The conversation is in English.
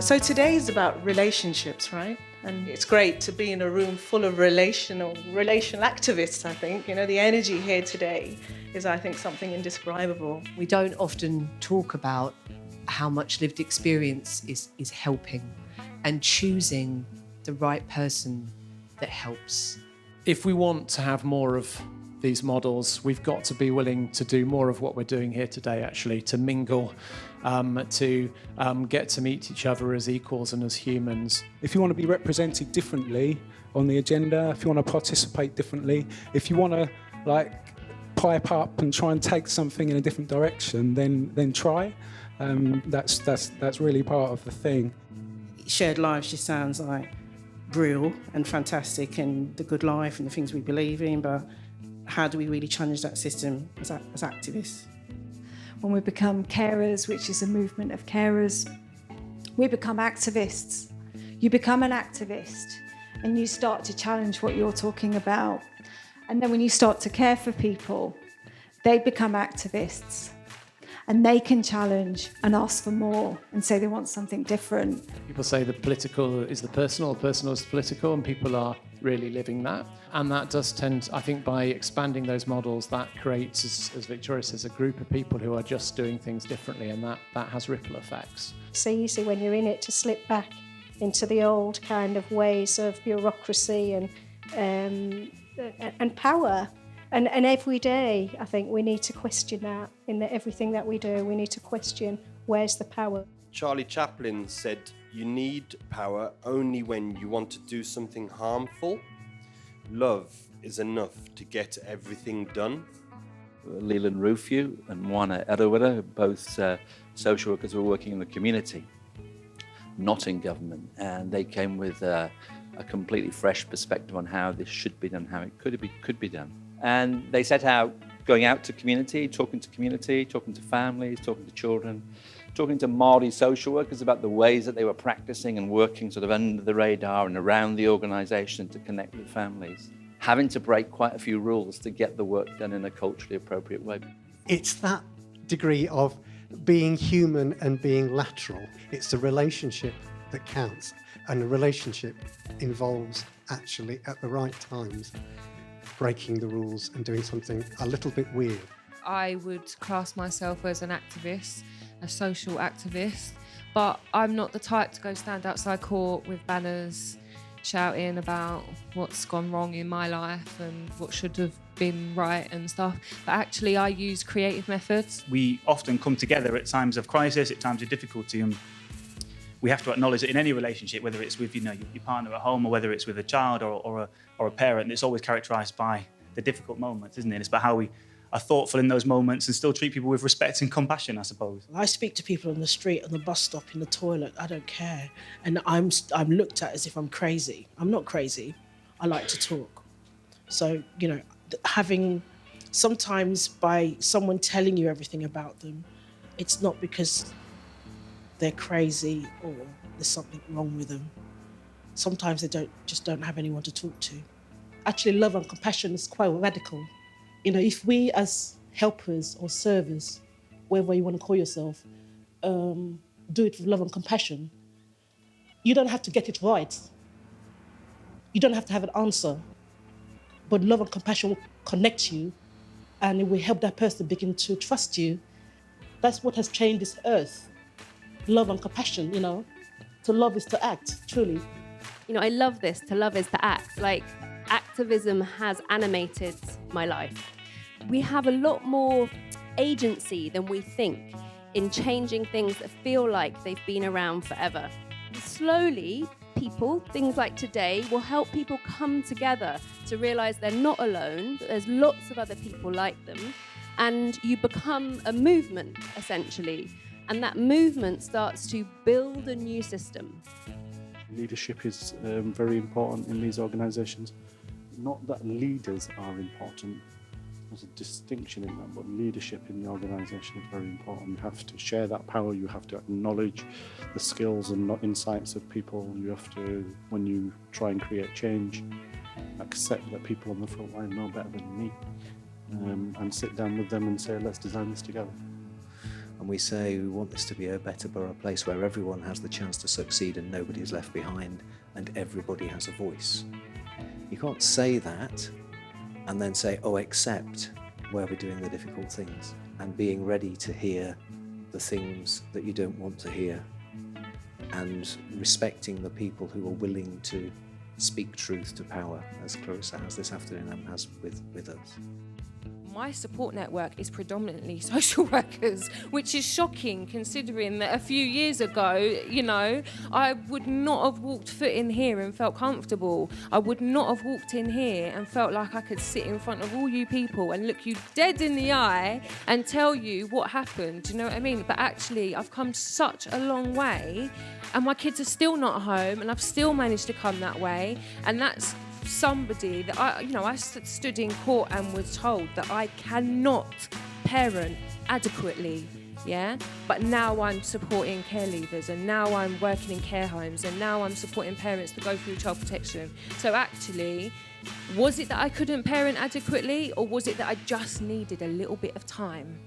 So today is about relationships, right? And it's great to be in a room full of relational activists, I think. You know, the energy here today is, I think, something indescribable. We don't often talk about how much lived experience is helping and choosing the right person that helps. If we want to have more of these models, we've got to be willing to do more of what we're doing here today, actually, to mingle, to get to meet each other as equals and as humans. If you want to be represented differently on the agenda, if you want to participate differently, if you want to pipe up and try and take something in a different direction, then try. That's really part of the thing. Shared lives just sounds like real and fantastic and the good life and the things we believe in, but how do we really challenge that system as activists? When we become carers, which is a movement of carers, we become activists. You become an activist and you start to challenge what you're talking about. And then when you start to care for people, they become activists and they can challenge and ask for more and say they want something different. People say the political is the personal is the political, and people are really living that. And that does tend, I think, by expanding those models, that creates, as Victoria says, a group of people who are just doing things differently, and that has ripple effects. It's easy when you're in it to slip back into the old kind of ways of bureaucracy and power. And every day, I think we need to question that in everything that we do. We need to question, where's the power? Charlie Chaplin said, you need power only when you want to do something harmful. Love is enough to get everything done. Leland Rufus and Juana Edawida, both social workers who were working in the community, not in government, and they came with a completely fresh perspective on how this should be done, how it could be done. And they set out going out to community, talking to families, talking to children, talking to Māori social workers about the ways that they were practicing and working sort of under the radar and around the organisation to connect with families, having to break quite a few rules to get the work done in a culturally appropriate way. It's that degree of being human and being lateral. It's the relationship that counts, and the relationship involves actually at the right times breaking the rules and doing something a little bit weird. I would class myself as an activist, a social activist, but I'm not the type to go stand outside court with banners shouting about what's gone wrong in my life and what should have been right and stuff. But actually I use creative methods. We often come together at times of crisis, at times of difficulty, and we have to acknowledge that in any relationship, whether it's with your partner at home or whether it's with a child or a parent, it's always characterised by the difficult moments, isn't it? It's about how we are thoughtful in those moments and still treat people with respect and compassion, I suppose. I speak to people on the street, on the bus stop, in the toilet, I don't care. And I'm looked at as if I'm crazy. I'm not crazy. I like to talk. So, having sometimes by someone telling you everything about them, it's not because they're crazy or there's something wrong with them. Sometimes they just don't have anyone to talk to. Actually, love and compassion is quite radical. If we as helpers or servers, whatever you want to call yourself, do it with love and compassion, you don't have to get it right. You don't have to have an answer. But love and compassion will connect you and it will help that person begin to trust you. That's what has changed this earth. Love and compassion, To love is to act, truly. I love this, to love is to act. Activism has animated my life. We have a lot more agency than we think in changing things that feel like they've been around forever. Slowly, things like today, will help people come together to realise they're not alone, that there's lots of other people like them, and you become a movement, essentially. And that movement starts to build a new system. Leadership is very important in these organisations. Not that leaders are important, there's a distinction in that, but leadership in the organisation is very important. You have to share that power, you have to acknowledge the skills and insights of people. You have to, when you try and create change, accept that people on the front line know better than me, and sit down with them and say, let's design this together. And we say we want this to be a better borough place where everyone has the chance to succeed and nobody is left behind and everybody has a voice. You can't say that and then say, oh, except where we're doing the difficult things, and being ready to hear the things that you don't want to hear, and respecting the people who are willing to speak truth to power, as Clarissa has this afternoon and has with us. My support network is predominantly social workers, which is shocking considering that a few years ago, you know, I would not have walked foot in here and felt comfortable. I would not have walked in here and felt like I could sit in front of all you people and look you dead in the eye and tell you what happened. Do you know what I mean? But actually, I've come such a long way, and my kids are still not home, and I've still managed to come that way, and that's somebody that I stood in court and was told that I cannot parent adequately, yeah? But now I'm supporting care leavers, and now I'm working in care homes, and now I'm supporting parents to go through child protection. So actually, was it that I couldn't parent adequately, or was it that I just needed a little bit of time?